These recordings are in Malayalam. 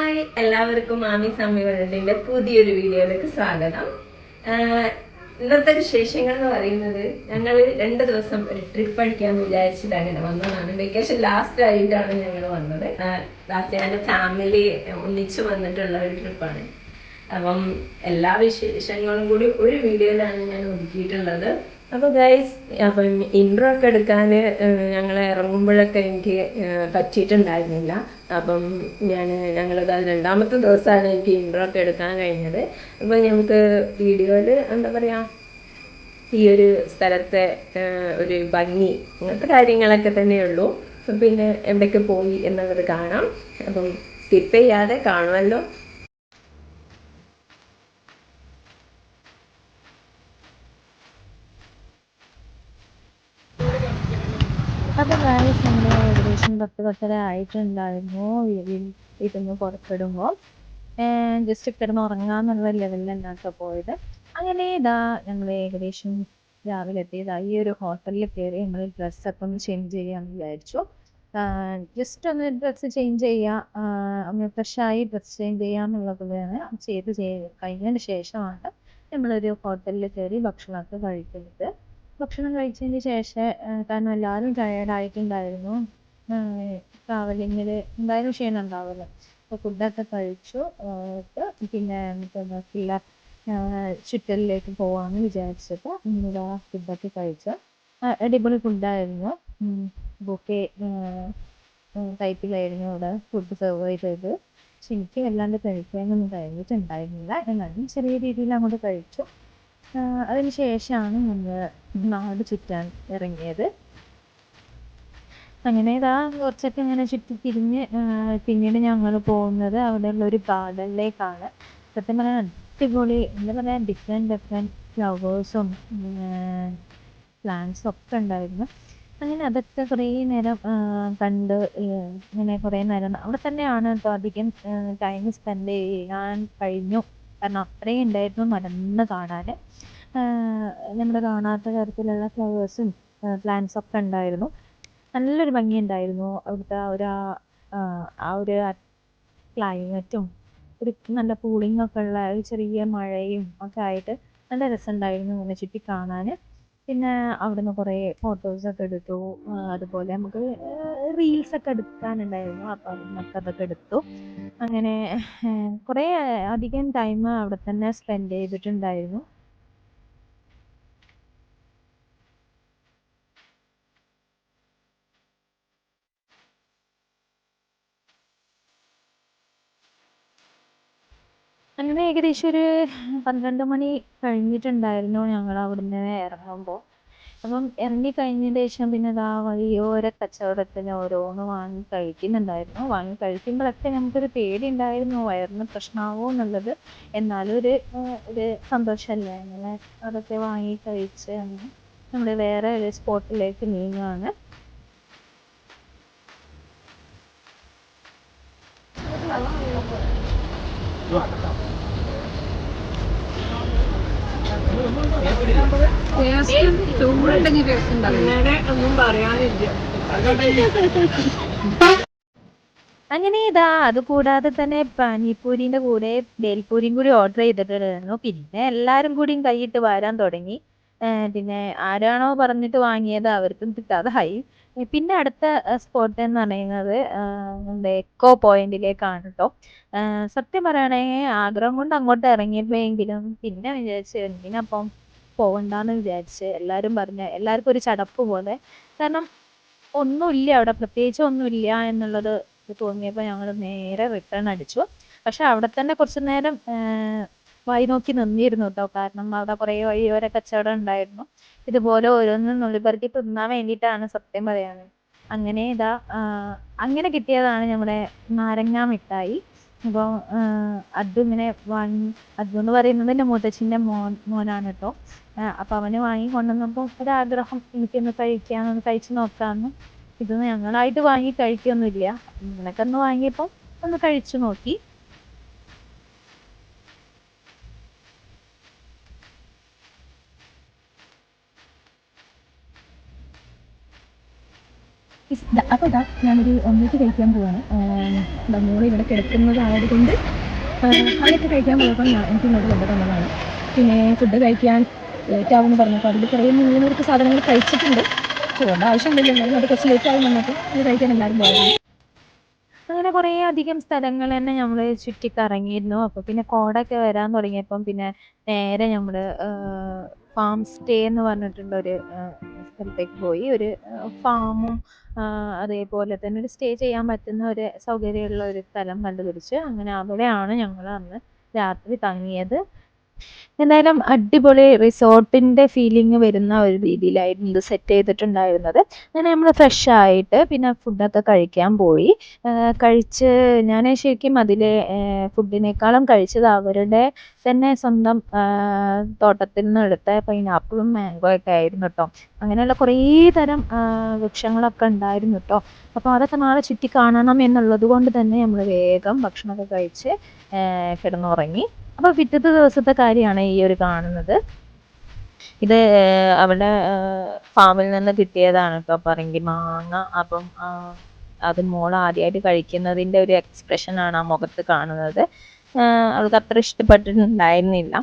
ഹായ്, എല്ലാവർക്കും മാമി സമി വേൾഡിന്റെ പുതിയൊരു വീഡിയോയിലേക്ക് സ്വാഗതം. ഇന്നത്തെ വിശേഷങ്ങൾ എന്ന് പറയുന്നത്, ഞങ്ങൾ 2 ദിവസം ഒരു ട്രിപ്പ് അടിക്കാന്ന് വിചാരിച്ചിട്ട് അങ്ങനെ വന്നതാണ്. വെക്കേഷൻ ലാസ്റ്റ് ആയിട്ടാണ് ഞങ്ങൾ വന്നത്. ലാസ്റ്റ് ഞങ്ങളുടെ ഫാമിലി ഒന്നിച്ച് വന്നിട്ടുള്ള ഒരു ട്രിപ്പാണ്. അപ്പം എല്ലാ വിശേഷങ്ങളും കൂടി ഒരു വീഡിയോയിലാണ് ഞാൻ ഒതുക്കിയിട്ടുള്ളത്. അപ്പോൾ ഗൈസ്, അപ്പം ഇൻട്രോ ഒക്കെ എടുക്കാൻ ഞങ്ങൾ ഇറങ്ങുമ്പോഴൊക്കെ എനിക്ക് പറ്റിയിട്ടുണ്ടായിരുന്നില്ല. അപ്പം ഞങ്ങളത് 2ാമത്തെ ദിവസമാണ് എനിക്ക് ഇൻട്രോ ഒക്കെ എടുക്കാൻ കഴിഞ്ഞത്. അപ്പോൾ നമുക്ക് വീഡിയോയിൽ എന്താ പറയുക, ഈ ഒരു സ്ഥലത്തെ ഒരു ഭംഗി, അങ്ങനത്തെ കാര്യങ്ങളൊക്കെ തന്നെയുള്ളൂ. പിന്നെ എവിടെയൊക്കെ പോയി എന്നുള്ളത് കാണാം. അപ്പം സ്കിപ്പ് ചെയ്യാതെ കാണുമല്ലോ. അപ്പോൾ ഗായ്സ്, നമ്മൾ ഏകദേശം 10-10:30 ആയിട്ടുണ്ടായിരുന്നു വീട്ടിൽ പുറപ്പെടുമ്പോൾ. ജസ്റ്റ് കിടന്ന് ഉറങ്ങാന്നുള്ള ലെവലിലാണ് പോയത്. അങ്ങനെ ഇതാ ഞങ്ങൾ ഏകദേശം രാവിലെ എത്തിയതാ. ഈ ഒരു ഹോട്ടലിൽ കയറി ഞങ്ങൾ ഡ്രസ്സൊക്കെ ഒന്ന് ചേഞ്ച് ചെയ്യാമെന്ന് വിചാരിച്ചു. ജസ്റ്റ് ഒന്ന് ഡ്രസ്സ് ചേഞ്ച് ചെയ്യുക, ഒന്ന് ഫ്രഷായി ഡ്രസ്സ് ചേഞ്ച് ചെയ്യാമെന്നുള്ളതാണ്. ചെയ്ത് കഴിഞ്ഞതിന് ശേഷമാണ് നമ്മളൊരു ഹോട്ടലിൽ കയറി ഭക്ഷണമൊക്കെ കഴിക്കുന്നത്. ഭക്ഷണം കഴിച്ചതിന് ശേഷം, കാരണം എല്ലാവരും ടയേർഡായിട്ടുണ്ടായിരുന്നു, ട്രാവലിങ്ങിൽ എന്തായാലും ക്ഷീണം ഉണ്ടാവുമല്ലോ. അപ്പോൾ ഫുഡൊക്കെ കഴിച്ചു. പിന്നെ നമുക്കുള്ള ചുറ്റലിലേക്ക് പോകാമെന്ന് വിചാരിച്ചിട്ട് ഇന്നിതാ ഫുഡൊക്കെ കഴിച്ചു. അടിപൊളി ഫുഡായിരുന്നു. ബുഫേ ടൈപ്പിലായിരുന്നു ഇവിടെ ഫുഡ് സെർവ് ചെയ്തത്. പക്ഷെ എനിക്ക് വല്ലാണ്ട് കഴിക്കാനൊന്നും കഴിഞ്ഞിട്ടുണ്ടായിരുന്നില്ല. എന്നാലും ചെറിയ രീതിയിൽ അങ്ങോട്ട് കഴിച്ചു. അതിന് ശേഷമാണ് നമ്മൾ നാട് ചുറ്റാൻ ഇറങ്ങിയത്. അങ്ങനെ ഇതാ കുറച്ചൊക്കെ ഇങ്ങനെ ചുറ്റി തിരിഞ്ഞ് പിന്നീട് ഞങ്ങൾ പോകുന്നത് അവിടെയുള്ള ഒരു ഗാർഡനിലേക്കാണ്. സത്യം പറഞ്ഞാൽ അടിപൊളി, എന്താ പറയുക, ഡിഫറെൻറ്റ് ഫ്ലവേഴ്സും പ്ലാന്റ്സും ഒക്കെ ഉണ്ടായിരുന്നു. അങ്ങനെ അതൊക്കെ കുറേ നേരം കണ്ട് ഇങ്ങനെ കുറേ നേരം അവിടെ തന്നെയാണ് കേട്ടോ അധികം ടൈം സ്പെൻഡ് ചെയ്യാൻ കഴിഞ്ഞു. കാരണം അത്രയും ഉണ്ടായിരുന്നു നടന്ന് കാണാൻ. നമ്മൾ കാണാത്ത തരത്തിലുള്ള ഫ്ലവേഴ്സും പ്ലാന്റ്സൊക്കെ ഉണ്ടായിരുന്നു. നല്ലൊരു ഭംഗിയുണ്ടായിരുന്നു അവിടുത്തെ ആ ഒരു ക്ലൈമറ്റും ഒരു നല്ല കൂളിങ്ങൊക്കെ ഉള്ള ഒരു ചെറിയ മഴയും ഒക്കെ ആയിട്ട് നല്ല രസമുണ്ടായിരുന്നു ഇങ്ങനെ ചുറ്റി കാണാൻ. പിന്നെ അവിടുന്ന് കുറേ ഫോട്ടോസൊക്കെ എടുത്തു. അതുപോലെ നമുക്ക് റീൽസൊക്കെ എടുക്കാനുണ്ടായിരുന്നു. അപ്പോൾ അതൊക്കെ എടുത്തു. അങ്ങനെ കുറേ അധികം ടൈം അവിടെ തന്നെ സ്പെൻഡ് ചെയ്തിട്ടുണ്ടായിരുന്നു. അങ്ങനെ ഏകദേശം ഒരു 12 മണി കഴിഞ്ഞിട്ടുണ്ടായിരുന്നു ഞങ്ങൾ അവിടുന്ന് ഇറങ്ങുമ്പോൾ. അപ്പം ഇറങ്ങി കഴിഞ്ഞതിന് ശേഷം പിന്നെ ഇതാ വഴിയോര കച്ചവടത്തിന് ഓരോന്ന് വാങ്ങി കഴിക്കുന്നുണ്ടായിരുന്നു. വാങ്ങി കഴിക്കുമ്പോഴൊക്കെ നമുക്കൊരു പേടി ഉണ്ടായിരുന്നു വയറിന് പ്രശ്നമാകുമോ എന്നുള്ളത്. എന്നാലും ഒരു സന്തോഷമല്ലേ, അങ്ങനെ അതൊക്കെ വാങ്ങി കഴിച്ച് അങ്ങനെ നമ്മൾ വേറെ ഒരു സ്പോട്ടിലേക്ക് നീങ്ങുകയാണ്. അങ്ങനെ ഇതാ അതുകൂടാതെ തന്നെ പാനിപൂരിൻ്റെ കൂടെ ബേൽപൂരിയും കൂടി ഓർഡർ ചെയ്തിട്ടുണ്ടായിരുന്നു. പിന്നെ എല്ലാവരും കൂടിയും കൈയിട്ട് വരാൻ തുടങ്ങി. പിന്നെ ആരാണോ പറഞ്ഞിട്ട് വാങ്ങിയത് അവർക്കും കിട്ടാതായി. പിന്നെ അടുത്ത സ്പോട്ട് എന്ന് പറയുന്നത് നമ്മുടെ എക്കോ പോയിന്റിലേക്കാണ് കേട്ടോ. സത്യം പറയുകയാണെങ്കിൽ ആഗ്രഹം കൊണ്ട് അങ്ങോട്ട് ഇറങ്ങിയപ്പോഴെങ്കിലും പിന്നെ വിചാരിച്ച് എന്തിനപ്പം പോകണ്ടെന്ന് വിചാരിച്ച്. എല്ലാവർക്കും ഒരു ചടപ്പ് പോലെ. കാരണം ഒന്നുമില്ല അവിടെ, പ്രത്യേകിച്ച് ഒന്നുമില്ല എന്നുള്ളത് തോന്നിയപ്പോൾ ഞങ്ങൾ നേരെ റിട്ടേൺ അടിച്ചു. പക്ഷെ അവിടെ തന്നെ കുറച്ച് നേരം വഴി നോക്കി നിന്നിരുന്നു കേട്ടോ. കാരണം അവിടെ കുറേ വഴിയോര കച്ചവടം ഉണ്ടായിരുന്നു. ഇതുപോലെ ഓരോന്നും നുള്ളിപ്പറിക്കി തിന്നാൻ വേണ്ടിയിട്ടാണ് സത്യം പറയാൻ. അങ്ങനെ ഇതാ അങ്ങനെ കിട്ടിയതാണ് നമ്മുടെ നാരങ്ങ മിഠായി. അപ്പോൾ അതിങ്ങനെ വാങ്ങി. അതെന്ന് പറയുന്നത് എൻ്റെ മുത്തച്ഛൻ്റെ മോനാണ് കേട്ടോ. അപ്പോൾ അവന് വാങ്ങി കൊണ്ടുവന്നപ്പോൾ ഒരാഗ്രഹം, എനിക്കൊന്ന് കഴിക്കാമെന്ന്, കഴിച്ച് നോക്കാമെന്ന്. ഇതൊന്നും ഞങ്ങളായിട്ട് വാങ്ങി കഴിക്കൊന്നുമില്ല, ഇങ്ങനെയൊക്കെ ഒന്ന് വാങ്ങിയപ്പോൾ ഒന്ന് കഴിച്ചു നോക്കി. അപ്പോൾ ഇതാ ഞാനൊരു ഒന്നിച്ച് കഴിക്കാൻ പോവാണ്. മോള് ഇവിടെ കിടക്കുന്നതായത് കൊണ്ട് അതൊക്കെ കഴിക്കാൻ പോയപ്പോൾ എനിക്ക് ഇങ്ങോട്ട് കൊണ്ടുവന്നതാണ്. പിന്നെ ഫുഡ് കഴിക്കാൻ ലേറ്റ് ആവുമെന്ന് പറഞ്ഞപ്പോൾ അതിൽ കുറേ 300 സാധനങ്ങൾ കഴിച്ചിട്ടുണ്ട്. ചോറിൻ്റെ ആവശ്യമില്ല, എന്നാലും അത് കുറച്ച് ലേറ്റ് ആവും വന്നിട്ട് അത് കഴിക്കാൻ എല്ലാവരും പോയത്. അങ്ങനെ കുറേ അധികം സ്ഥലങ്ങൾ തന്നെ നമ്മൾ ചുറ്റിക്കറങ്ങിയിരുന്നു. അപ്പോൾ പിന്നെ കോടൊക്കെ വരാൻ തുടങ്ങിയപ്പം പിന്നെ നേരെ നമ്മൾ ഫാം സ്റ്റേ എന്ന് പറഞ്ഞിട്ടുള്ളൊരു സ്ഥലത്തേക്ക് പോയി. ഒരു ഫാമും അതേപോലെ തന്നെ ഒരു സ്റ്റേ ചെയ്യാൻ പറ്റുന്ന ഒരു സൗകര്യമുള്ള ഒരു സ്ഥലം കണ്ടുപിടിച്ച് അങ്ങനെ അവിടെയാണ് ഞങ്ങൾ അന്ന് രാത്രി തങ്ങിയത്. എന്തായാലും അടിപൊളി റിസോർട്ടിൻ്റെ ഫീലിംഗ് വരുന്ന ഒരു രീതിയിലായിരുന്നു ഇത് സെറ്റ് ചെയ്തിട്ടുണ്ടായിരുന്നത്. അങ്ങനെ നമ്മൾ ഫ്രഷ് ആയിട്ട് പിന്നെ ഫുഡൊക്കെ കഴിക്കാൻ പോയി. കഴിച്ച് ഞാൻ ശരിക്കും അതിൽ ഫുഡിനേക്കാളും കഴിച്ചത് അവരുടെ തന്നെ സ്വന്തം തോട്ടത്തിൽ നിന്ന് എടുത്ത പൈനാപ്പിളും മാംഗോ ഒക്കെ ആയിരുന്നു കേട്ടോ. അങ്ങനെയുള്ള കുറേ തരം വൃക്ഷങ്ങളൊക്കെ ഉണ്ടായിരുന്നു കേട്ടോ. അപ്പോൾ അതൊക്കെ നാളെ ചുറ്റി കാണണം എന്നുള്ളത് കൊണ്ട് തന്നെ നമ്മൾ വേഗം ഭക്ഷണമൊക്കെ കഴിച്ച് കിടന്നുറങ്ങി. അപ്പോൾ പിറ്റത്തെ ദിവസത്തെ കാര്യമാണ് ഈ ഒരു കാണുന്നത്. ഇത് അവിടെ ഫാമിൽ നിന്ന് കിട്ടിയതാണ് കേട്ടോ പറങ്കി മാങ്ങ. അപ്പം അത് മോൾ ആദ്യമായിട്ട് കഴിക്കുന്നതിൻ്റെ ഒരു എക്സ്പ്രഷനാണ് ആ മുഖത്ത് കാണുന്നത്. അവൾക്ക് അത്ര ഇഷ്ടപ്പെട്ടിട്ടുണ്ടായിരുന്നില്ല.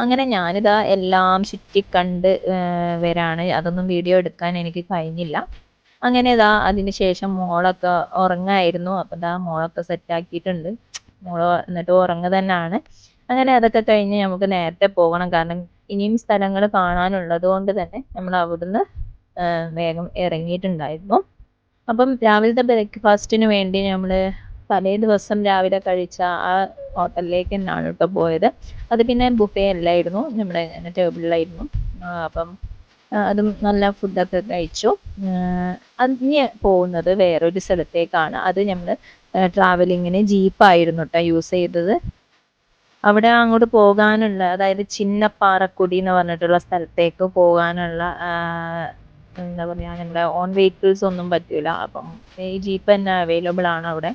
അങ്ങനെ ഞാനിതാ എല്ലാം ചുറ്റിക്കണ്ട് വരാണ്. അതൊന്നും വീഡിയോ എടുക്കാൻ എനിക്ക് കഴിഞ്ഞില്ല. അങ്ങനെ ഇതാ അതിന് ശേഷം മോളൊക്കെ ഉറങ്ങായിരുന്നു. അപ്പം ഇതാ മോളൊക്കെ സെറ്റാക്കിയിട്ടുണ്ട്. മോള് എന്നിട്ട് ഉറങ്ങുക തന്നെയാണ്. അങ്ങനെ അതൊക്കെ കഴിഞ്ഞ് നമുക്ക് നേരത്തെ പോകണം, കാരണം ഇനിയും സ്ഥലങ്ങൾ കാണാനുള്ളത് കൊണ്ട് തന്നെ നമ്മൾ അവിടുന്ന് വേഗം ഇറങ്ങിയിട്ടുണ്ടായിരുന്നു. അപ്പം രാവിലത്തെ ബ്രേക്ക്ഫാസ്റ്റിന് വേണ്ടി നമ്മൾ തലേ ദിവസം രാവിലെ കഴിച്ച ആ ഹോട്ടലിലേക്ക് തന്നെയാണ് കേട്ടോ പോയത്. അത് പിന്നെ ബുഫേ അല്ലായിരുന്നു, നമ്മുടെ ടേബിളിലായിരുന്നു. അപ്പം അതും നല്ല ഫുഡൊക്കെ കഴിച്ചു. അതിന് പോകുന്നത് വേറൊരു സ്ഥലത്തേക്കാണ്. അത് നമ്മൾ ട്രാവലിങ്ങിന് ജീപ്പായിരുന്നു കേട്ടോ യൂസ് ചെയ്തത്. അവിടെ അങ്ങോട്ട് പോകാനുള്ള, അതായത് ചിന്നപ്പാറക്കുടി എന്ന് പറഞ്ഞിട്ടുള്ള സ്ഥലത്തേക്ക് പോകാനുള്ള എന്താ പറയുക, നമ്മുടെ ഓൺ വെഹിക്കിൾസ് ഒന്നും പറ്റില്ല. അപ്പം ഈ ജീപ്പ് തന്നെ അവൈലബിൾ ആണ് അവിടെ.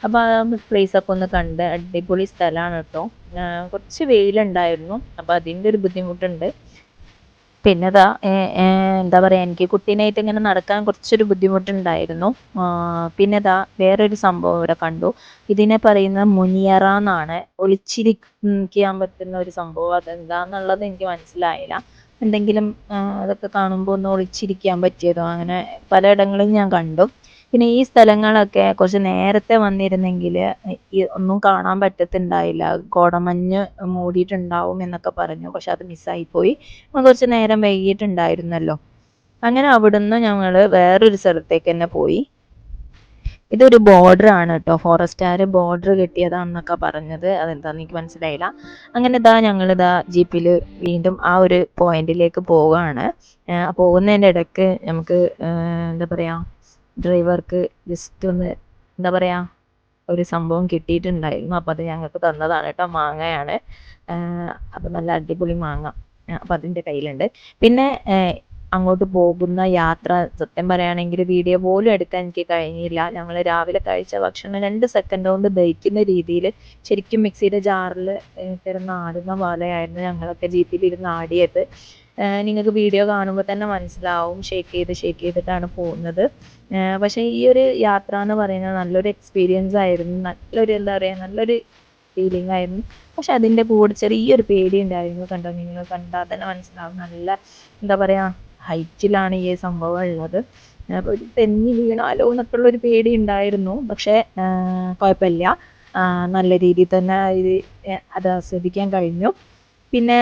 അപ്പോൾ ആ പ്ലേസൊക്കെ ഒന്ന് കണ്ട് അടിപൊളി സ്ഥലമാണ് കേട്ടോ. കുറച്ച് വെയിലുണ്ടായിരുന്നു, അപ്പോൾ അതിൻ്റെ ഒരു ബുദ്ധിമുട്ടുണ്ട്. പിന്നെ എന്താ പറയുക, എനിക്ക് കുട്ടീനായിട്ട് ഇങ്ങനെ നടക്കാൻ കുറച്ചൊരു ബുദ്ധിമുട്ടുണ്ടായിരുന്നു. പിന്നെ വേറൊരു സംഭവം ഇവിടെ കണ്ടു. ഇതിനെ പറയുന്ന മുനിയറ എന്നാണ്. ഒളിച്ചിരിക്കാൻ പറ്റുന്ന ഒരു സംഭവം. അതെന്താന്നുള്ളത് എനിക്ക് മനസ്സിലായില്ല. എന്തെങ്കിലും അതൊക്കെ കാണുമ്പോൾ ഒന്ന് ഒളിച്ചിരിക്കാൻ പറ്റിയതോ അങ്ങനെ പലയിടങ്ങളും ഞാൻ കണ്ടു. പിന്നെ ഈ സ്ഥലങ്ങളൊക്കെ കുറച്ച് നേരത്തെ വന്നിരുന്നെങ്കിൽ ഒന്നും കാണാൻ പറ്റത്തുണ്ടായില്ല. കോടമഞ്ഞ് മൂടിയിട്ടുണ്ടാവും എന്നൊക്കെ പറഞ്ഞു, പക്ഷെ അത് മിസ്സായിപ്പോയി. കുറച്ച് നേരം വൈകിയിട്ടുണ്ടായിരുന്നല്ലോ. അങ്ങനെ അവിടുന്ന് ഞങ്ങൾ വേറൊരു സ്ഥലത്തേക്ക് തന്നെ പോയി. ഇതൊരു ബോർഡർ ആണ് കേട്ടോ, ഫോറസ്റ്റുകാർ ബോർഡർ കെട്ടിയതാണെന്നൊക്കെ പറഞ്ഞത്. അതെന്താണെന്ന് എനിക്ക് മനസ്സിലായില്ല. അങ്ങനെ ഞങ്ങളിതാ ജീപ്പിൽ വീണ്ടും ആ ഒരു പോയിന്റിലേക്ക് പോവുകയാണ്. പോകുന്നതിൻ്റെ ഇടയ്ക്ക് നമുക്ക് എന്താ പറയുക, ഡ്രൈവർക്ക് ജസ്റ്റ് ഒന്ന് എന്താ പറയുക ഒരു സംഭവം കിട്ടിയിട്ടുണ്ടായിരുന്നു. അപ്പോൾ അത് ഞങ്ങൾക്ക് തന്നതാണ് കേട്ടോ. മാങ്ങയാണ്. അപ്പോൾ നല്ല അടിപൊളി മാങ്ങ. അപ്പം അതിൻ്റെ കയ്യിലുണ്ട്. പിന്നെ അങ്ങോട്ട് പോകുന്ന യാത്ര സത്യം പറയുകയാണെങ്കിൽ വീഡിയോ പോലും എടുക്കാൻ എനിക്ക് കഴിഞ്ഞില്ല. ഞങ്ങൾ രാവിലെ കഴിച്ച ഭക്ഷണം 2 സെക്കൻഡ് കൊണ്ട് ദഹിക്കുന്ന രീതിയിൽ ശരിക്കും മിക്സിയുടെ ജാറിൽ കിടന്ന് ആടുന്ന പോലെയായിരുന്നു ഞങ്ങളൊക്കെ ജീപ്പിലിരുന്ന് ആടിയത്. നിങ്ങൾക്ക് വീഡിയോ കാണുമ്പോൾ തന്നെ മനസ്സിലാവും, ഷേക്ക് ചെയ്തിട്ടാണ് പോകുന്നത്. പക്ഷേ ഈ ഒരു യാത്ര എന്ന് പറയുന്നത് നല്ലൊരു എക്സ്പീരിയൻസ് ആയിരുന്നു. നല്ലൊരു എന്താ പറയുക, നല്ലൊരു ഫീലിംഗ് ആയിരുന്നു. പക്ഷെ അതിൻ്റെ കൂടെ ചെറിയൊരു പേടി ഉണ്ടായിരുന്നു. കണ്ടോ, നിങ്ങൾ കണ്ടാൽ തന്നെ മനസ്സിലാവും. നല്ല എന്താ പറയുക, ഹൈറ്റിലാണ് ഈ സംഭവം ഉള്ളത്. അപ്പോൾ ഒരു തെന്നി വീണാലോ എന്നൊക്കെയുള്ളൊരു പേടി ഉണ്ടായിരുന്നു. പക്ഷേ കുഴപ്പമില്ല, നല്ല രീതിയിൽ തന്നെ അത് ആസ്വദിക്കാൻ കഴിഞ്ഞു. പിന്നെ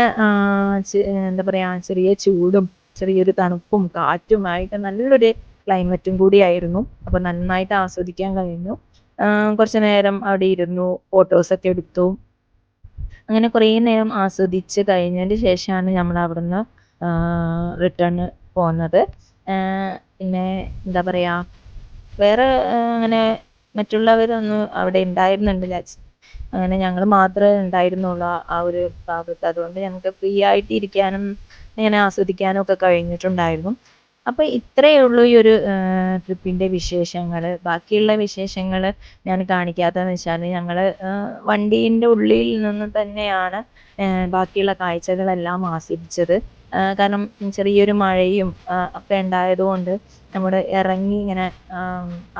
എന്താ പറയുക, ചെറിയ ചൂടും ചെറിയൊരു തണുപ്പും കാറ്റുമായിട്ട് നല്ലൊരു ക്ലൈമറ്റും കൂടിയായിരുന്നു. അപ്പോൾ നന്നായിട്ട് ആസ്വദിക്കാൻ കഴിഞ്ഞു. കുറച്ച് നേരം അവിടെ ഇരുന്നു, ഫോട്ടോസൊക്കെ എടുത്തു. അങ്ങനെ കുറേ നേരം ആസ്വദിച്ച് കഴിഞ്ഞതിന് ശേഷമാണ് നമ്മൾ അവിടുന്ന് റിട്ടേൺ പോകുന്നത്. പിന്നെ എന്താ പറയുക, വേറെ അങ്ങനെ മറ്റുള്ളവരൊന്നും അവിടെ ഉണ്ടായിരുന്നുണ്ട്. അങ്ങനെ ഞങ്ങൾ മാത്രമേ ഉണ്ടായിരുന്നുള്ളൂ ആ ഒരു ഭാഗത്ത്. അതുകൊണ്ട് ഞങ്ങൾക്ക് ഫ്രീ ആയിട്ട് ഇരിക്കാനും ഇങ്ങനെ ആസ്വദിക്കാനും ഒക്കെ കഴിഞ്ഞിട്ടുണ്ടായിരുന്നു. അപ്പോൾ ഇത്രയേ ഉള്ളൂ ഈ ഒരു ട്രിപ്പിൻ്റെ വിശേഷങ്ങൾ. ബാക്കിയുള്ള വിശേഷങ്ങൾ ഞാൻ കാണിക്കാത്തതെന്ന് വെച്ചാൽ ഞങ്ങൾ വണ്ടീൻ്റെ ഉള്ളിൽ നിന്ന് തന്നെയാണ് ബാക്കിയുള്ള കാഴ്ചകളെല്ലാം ആസ്വദിച്ചത്. കാരണം ചെറിയൊരു മഴയും ഒക്കെ ഉണ്ടായതുകൊണ്ട് നമ്മൾ ഇറങ്ങി ഇങ്ങനെ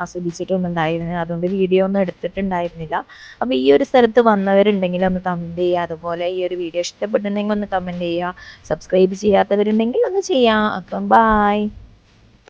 ആസ്വദിച്ചിട്ടൊന്നും ഉണ്ടായിരുന്നില്ല. അതുകൊണ്ട് വീഡിയോ ഒന്നും എടുത്തിട്ടുണ്ടായിരുന്നില്ല. അപ്പോൾ ഈ ഒരു സ്ഥലത്ത് വന്നവരുണ്ടെങ്കിൽ ഒന്ന് കമൻറ്റ് ചെയ്യുക. അതുപോലെ ഈ ഒരു വീഡിയോ ഇഷ്ടപ്പെട്ടിട്ടുണ്ടെങ്കിൽ ഒന്ന് കമൻറ്റ് ചെയ്യുക. സബ്സ്ക്രൈബ് ചെയ്യാത്തവരുണ്ടെങ്കിൽ ഒന്ന് ചെയ്യുക. അപ്പം ബായ്.